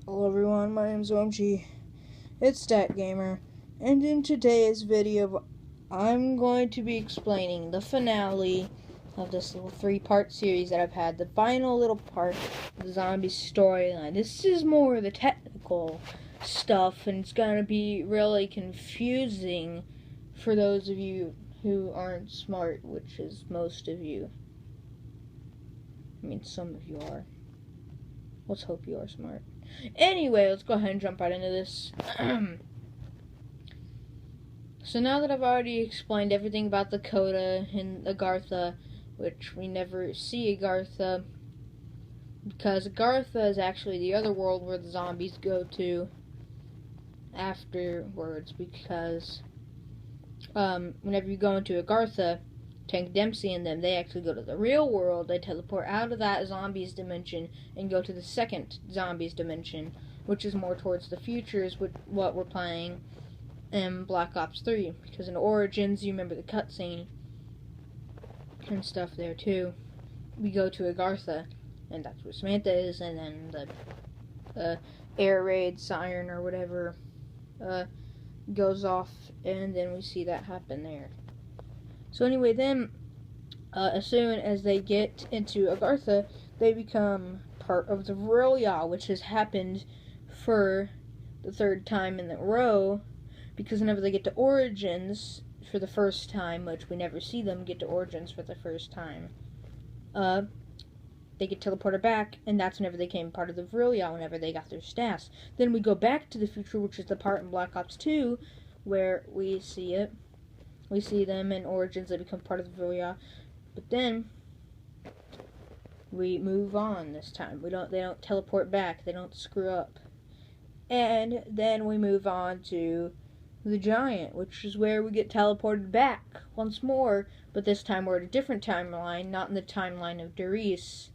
Hello everyone, my name is OMG. It's Stat Gamer, and in today's video, I'm going to be explaining the finale of this little three-part series that I've had. The final little part of the zombie storyline. This is more of the technical stuff, and it's gonna be really confusing for those of you who aren't smart, which is most of you. I mean, some of you are. Let's hope you are smart. Anyway, let's go ahead and jump right into this. So now that I've already explained everything about the Coda and Agartha, which we never see Agartha, because Agartha is actually the other world where the zombies go to afterwards, because whenever you go into Agartha, Tank Dempsey and them, they actually go to the real world. They teleport out of that zombies dimension and go to the second zombies dimension, which is more towards the future, is what we're playing in Black Ops 3. Because in Origins, you remember the cutscene and stuff there too. We go to Agartha, and that's where Samantha is, and then the air raid siren or whatever goes off, and then we see that happen there. So anyway, then, as soon as they get into Agartha, they become part of the Royale, which has happened for the third time in a row, because whenever they get to Origins for the first time, which we never see them get to Origins for the first time, they get teleported back, and that's whenever they became part of the Royale, whenever they got their staffs. Then we go back to the future, which is the part in Black Ops 2, where we see it. We see them in Origins, they become part of the Royale, but then we move on this time. They don't teleport back, they don't screw up. And then we move on to the Giant, which is where we get teleported back once more, but this time we're at a different timeline, not in the timeline of Darius.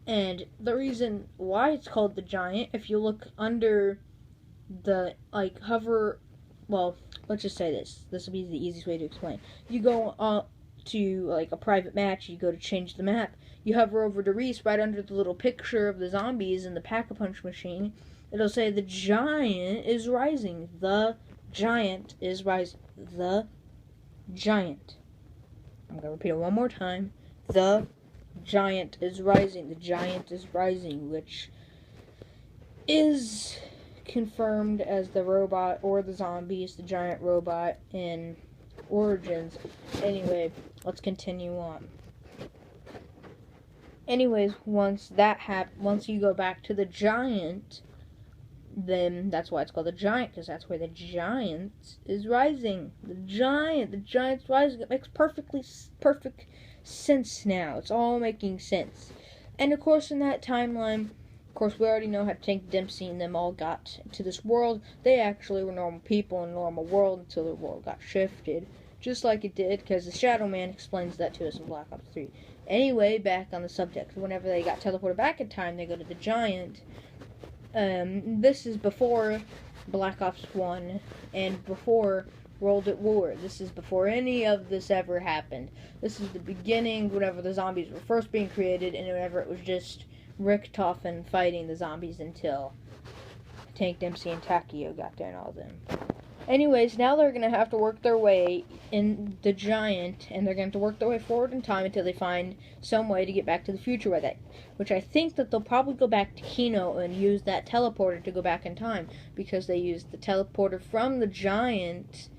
And the reason why it's called the Giant, if you look under the, hover, well, let's just say this. This will be the easiest way to explain. You go to, a private match, you go to change the map, you hover over Darius right under the little picture of the zombies in the Pack-a-Punch machine. It'll say, the Giant is rising. The Giant is rising. The Giant. I'm going to repeat it one more time. The Giant is rising. The Giant is rising, which is confirmed as the robot or the zombies, the giant robot in Origins. Anyway, let's continue on. Anyways, once you go back to the Giant, then that's why it's called the Giant, because that's where the Giant is rising. The Giant's rising. It makes perfect sense now. It's all making sense. And of course, in that timeline, of course, we already know how Tank Dempsey and them all got to this world. They actually were normal people in a normal world until the world got shifted. Just like it did, because the Shadow Man explains that to us in Black Ops 3. Anyway, back on the subject. Whenever they got teleported back in time, they go to the Giant. This is before Black Ops 1 and before World at War. This is before any of this ever happened. This is the beginning, whenever the zombies were first being created, and whenever it was just Rick Toffin fighting the zombies until Tank Dempsey and Takio got there and all them. Anyways, now they're going to have to work their way in the Giant, and they're going to work their way forward in time until they find some way to get back to the future with it. Which I think that they'll probably go back to Kino and use that teleporter to go back in time, because they used the teleporter from the Giant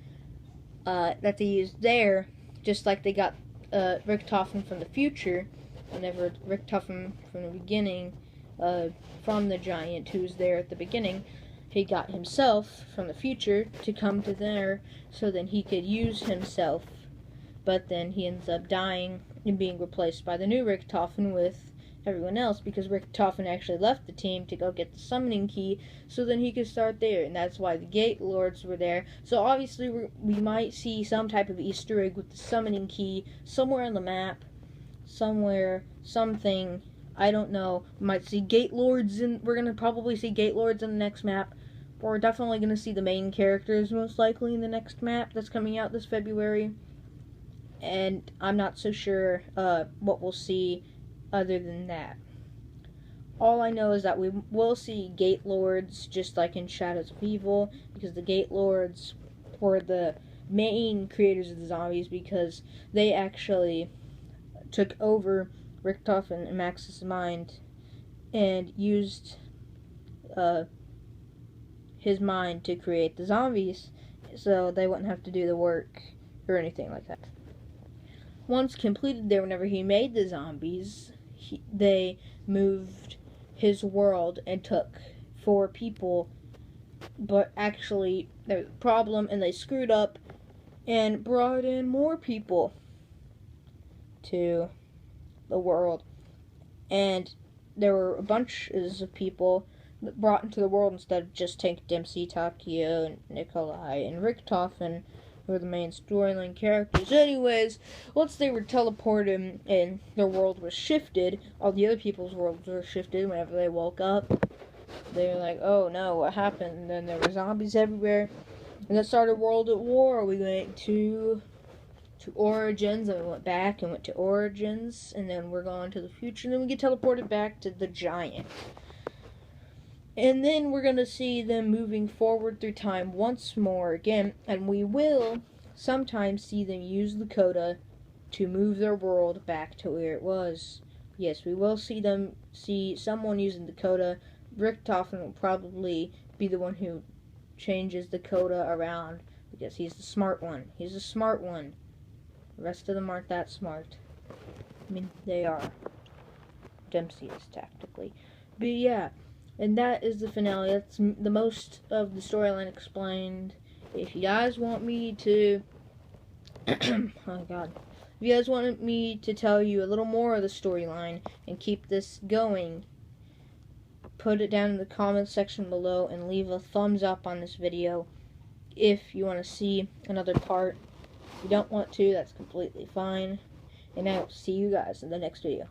that they used there, just like they got Rick Toffin from the future. Whenever Rick Toffin from the beginning, from the Giant, who was there at the beginning, he got himself from the future to come to there so then he could use himself. But then he ends up dying and being replaced by the new Rick Toffin with everyone else, because Rick Toffin actually left the team to go get the summoning key so then he could start there, and that's why the Gate Lords were there. So obviously we might see some type of Easter egg with the summoning key somewhere on the map. Somewhere, something, I don't know. We might see Gate Lords we're going to probably see Gate Lords in the next map. We're definitely going to see the main characters most likely in the next map that's coming out this February. And I'm not so sure what we'll see other than that. All I know is that we will see Gate Lords, just like in Shadows of Evil, because the Gate Lords were the main creators of the zombies, because they actually took over Richtof and Max's mind and used his mind to create the zombies, so they wouldn't have to do the work or anything like that. Once completed there, whenever he made the zombies, they moved his world and took 4 people, but actually there was a problem and they screwed up and brought in more people to the world, and there were a bunches of people that brought into the world instead of just Tank Dempsey, Takio, and Nikolai, and Richtof, and who were the main storyline characters. Anyways, once they were teleported and their world was shifted, all the other people's worlds were shifted. Whenever they woke up, they were like, oh no, what happened? And then there were zombies everywhere, and that started World at War. We went to Origins, and we went back and went to Origins, and then we're going to the future, and then we get teleported back to the Giant. And then we're going to see them moving forward through time once more again, and we will sometimes see them use the coda to move their world back to where it was. Yes, we will see someone using the coda. Richtofen will probably be the one who changes the coda around, because he's the smart one. He's the smart one. The rest of them aren't that smart. I mean, they are. Dempsey is, tactically. But yeah, and that is the finale. That's the most of the storyline explained. If you guys want me to... oh god. If you guys want me to tell you a little more of the storyline and keep this going, put it down in the comments section below and leave a thumbs up on this video if you want to see another part. If you don't want to, that's completely fine. And I will see you guys in the next video.